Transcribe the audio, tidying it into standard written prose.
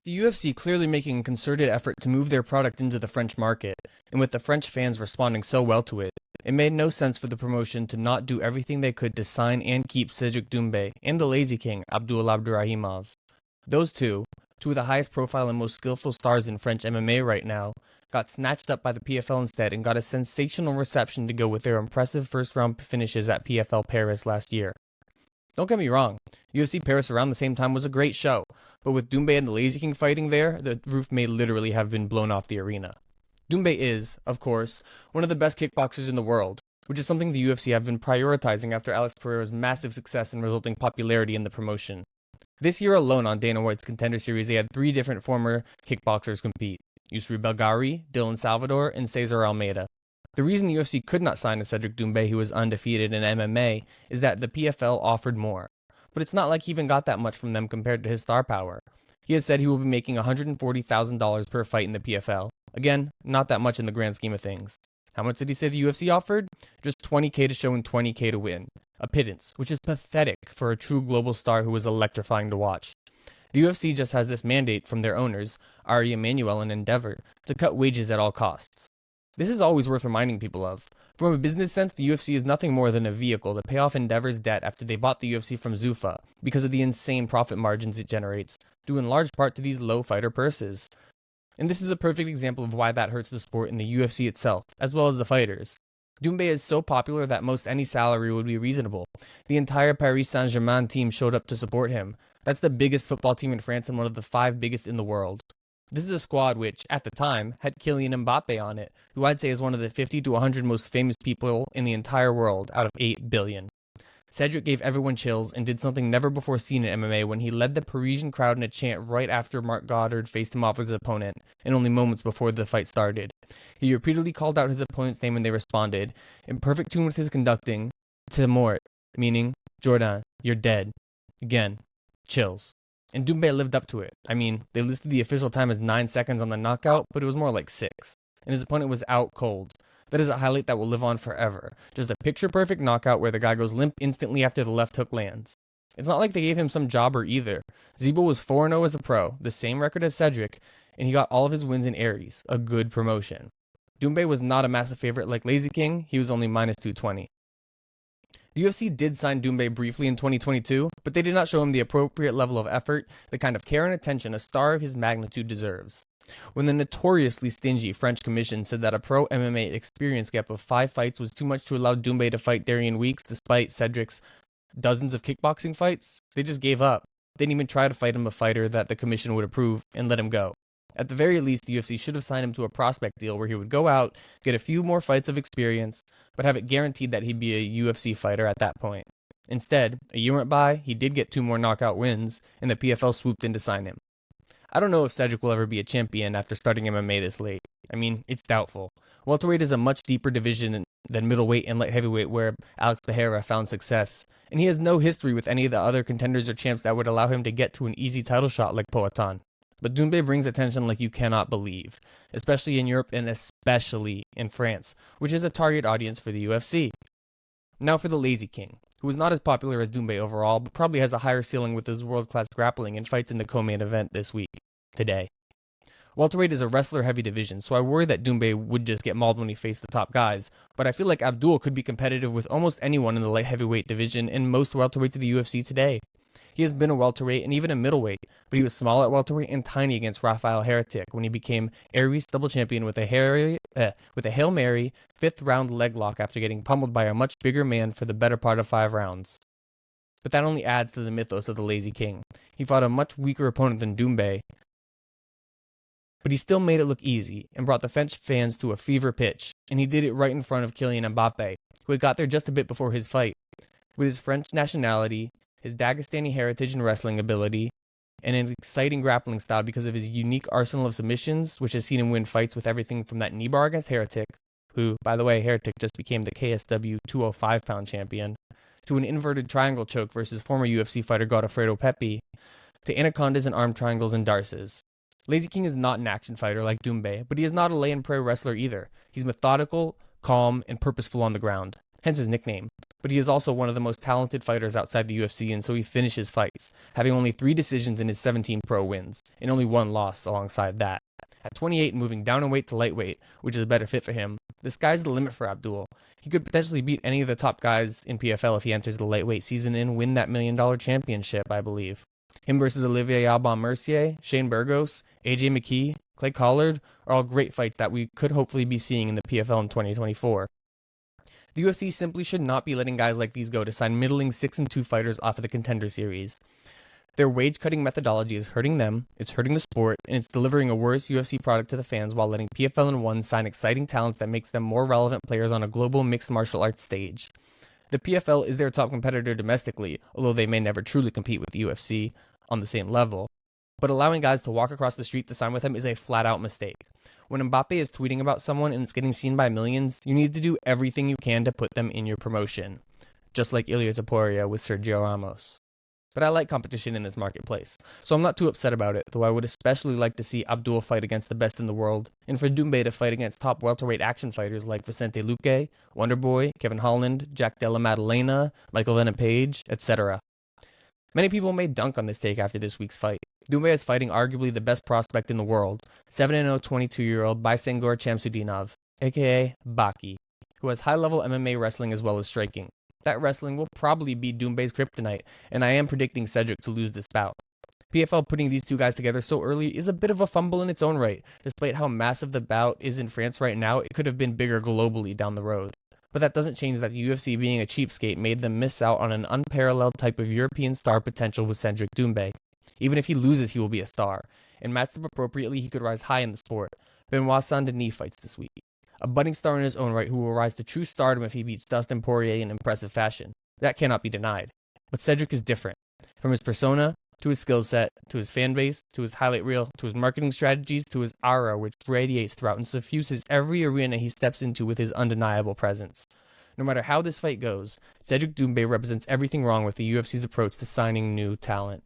With the UFC clearly making a concerted effort to move their product into the French market, and with the French fans responding so well to it, it made no sense for the promotion to not do everything they could to sign and keep Cédric Doumbé and the Lazy King, Abdouraguimov. Those two of the highest profile and most skillful stars in French MMA right now, got snatched up by the PFL instead and got a sensational reception to go with their impressive first-round finishes at PFL Paris last year. Don't get me wrong, UFC Paris around the same time was a great show, but with Doumbé and the Lazy King fighting there, the roof may literally have been blown off the arena. Doumbé is, of course, one of the best kickboxers in the world, which is something the UFC have been prioritizing after Alex Pereira's massive success and resulting popularity in the promotion. This year alone on Dana White's Contender Series, they had 3 different former kickboxers compete: Yusri Belgari, Dylan Salvador, and Cesar Almeida. The reason the UFC could not sign a Cédric Doumbé who was undefeated in MMA is that the PFL offered more. But it's not like he even got that much from them compared to his star power. He has said he will be making $140,000 per fight in the PFL. Again, not that much in the grand scheme of things. How much did he say the UFC offered? Just $20K to show and $20K to win. A pittance, which is pathetic for a true global star who is electrifying to watch. The UFC just has this mandate from their owners, Ari Emanuel and Endeavor, to cut wages at all costs. This is always worth reminding people of. From a business sense, the UFC is nothing more than a vehicle to pay off Endeavor's debt after they bought the UFC from Zuffa because of the insane profit margins it generates, due in large part to these low fighter purses. And this is a perfect example of why that hurts the sport and the UFC itself, as well as the fighters. Doumbé is so popular that most any salary would be reasonable. The entire Paris Saint-Germain team showed up to support him. That's the biggest football team in France and one of the 5 biggest in the world. This is a squad which, at the time, had Kylian Mbappe on it, who I'd say is one of the 50 to 100 most famous people in the entire world out of 8 billion. Cedric gave everyone chills and did something never before seen in MMA when he led the Parisian crowd in a chant right after Marc Goddard faced him off with his opponent, and only moments before the fight started. He repeatedly called out his opponent's name and they responded, in perfect tune with his conducting, "T'es mort," meaning, "Jordan, you're dead." Again, chills. And Doumbé lived up to it. I mean, they listed the official time as 9 seconds on the knockout, but it was more like 6. And his opponent was out cold. That is a highlight that will live on forever. Just a picture-perfect knockout where the guy goes limp instantly after the left hook lands. It's not like they gave him some jobber either. Zebo was 4-0 as a pro, the same record as Cedric, and he got all of his wins in Aries, a good promotion. Doumbé was not a massive favorite like Lazy King, he was only minus 220. The UFC did sign Doumbé briefly in 2022, but they did not show him the appropriate level of effort, the kind of care and attention a star of his magnitude deserves. When the notoriously stingy French Commission said that a pro MMA experience gap of 5 fights was too much to allow Doumbé to fight Darian Weeks despite Cedric's dozens of kickboxing fights, they just gave up. They didn't even try to fight him a fighter that the commission would approve and let him go. At the very least, the UFC should have signed him to a prospect deal where he would go out, get a few more fights of experience, but have it guaranteed that he'd be a UFC fighter at that point. Instead, a year went by, he did get 2 more knockout wins, and the PFL swooped in to sign him. I don't know if Cedric will ever be a champion after starting MMA this late. I mean, it's doubtful. Welterweight is a much deeper division than middleweight and light heavyweight where Alex Pereira found success, and he has no history with any of the other contenders or champs that would allow him to get to an easy title shot like Poatan. But Doumbé brings attention like you cannot believe, especially in Europe and especially in France, which is a target audience for the UFC. Now for the Lazy King, who is not as popular as Doumbé overall, but probably has a higher ceiling with his world-class grappling and fights in the co-main event today. Welterweight is a wrestler-heavy division, so I worry that Doumbé would just get mauled when he faced the top guys, but I feel like Abdoul could be competitive with almost anyone in the light heavyweight division and most welterweights of the UFC today. He has been a welterweight and even a middleweight, but he was small at welterweight and tiny against Rafael Heretic when he became Aries double champion with a Hail Mary 5th round leg lock after getting pummeled by a much bigger man for the better part of 5 rounds. But that only adds to the mythos of the Lazy King. He fought a much weaker opponent than Doumbé, but he still made it look easy and brought the French fans to a fever pitch, and he did it right in front of Kylian Mbappe, who had got there just a bit before his fight. With his French nationality, his Dagestani heritage and wrestling ability, and an exciting grappling style because of his unique arsenal of submissions, which has seen him win fights with everything from that knee bar against Heretic, who, by the way, Heretic just became the KSW 205-pound champion, to an inverted triangle choke versus former UFC fighter Godofredo Pepe, to anacondas and arm triangles and darces. Lazy King is not an action fighter like Doumbé, but he is not a lay-and-pray wrestler either. He's methodical, calm, and purposeful on the ground, hence his nickname. but he is also one of the most talented fighters outside the UFC, and so he finishes fights, having only 3 decisions in his 17 pro wins, and only 1 loss alongside that. At 28 and moving down in weight to lightweight, which is a better fit for him, the sky's the limit for Abdoul. He could potentially beat any of the top guys in PFL if he enters the lightweight season and win that $1 million championship, I believe. Him versus Olivier Aubin-Mercier, Shane Burgos, AJ McKee, Clay Collard are all great fights that we could hopefully be seeing in the PFL in 2024. The UFC simply should not be letting guys like these go to sign middling 6-2 fighters off of the Contender Series. Their wage-cutting methodology is hurting them, it's hurting the sport, and it's delivering a worse UFC product to the fans while letting PFL and ONE sign exciting talents that makes them more relevant players on a global mixed martial arts stage. The PFL is their top competitor domestically, although they may never truly compete with the UFC on the same level. But allowing guys to walk across the street to sign with them is a flat-out mistake. When Mbappe is tweeting about someone and it's getting seen by millions, you need to do everything you can to put them in your promotion. Just like Ilia Topuria with Sergio Ramos. But I like competition in this marketplace, so I'm not too upset about it, though I would especially like to see Abdoul fight against the best in the world, and for Doumbé to fight against top welterweight action fighters like Vicente Luque, Wonderboy, Kevin Holland, Jack Della Maddalena, Michael Venom Page, etc. Many people may dunk on this take after this week's fight. Doumbé is fighting arguably the best prospect in the world, 7-0 22-year-old Baisengor Chamsudinov, aka Baki, who has high-level MMA wrestling as well as striking. That wrestling will probably be Doumbé's kryptonite, and I am predicting Cédric to lose this bout. PFL putting these two guys together so early is a bit of a fumble in its own right. Despite how massive the bout is in France right now, it could have been bigger globally down the road. But that doesn't change that the UFC being a cheapskate made them miss out on an unparalleled type of European star potential with Cédric Doumbé. Even if he loses, he will be a star, and matched up appropriately, he could rise high in the sport. Benoit Saint-Denis fights this week. A budding star in his own right who will rise to true stardom if he beats Dustin Poirier in impressive fashion. That cannot be denied. But Cédric is different. From his persona, to his skill set, to his fan base, to his highlight reel, to his marketing strategies, to his aura which radiates throughout and suffuses every arena he steps into with his undeniable presence. No matter how this fight goes, Cédric Doumbé represents everything wrong with the UFC's approach to signing new talent.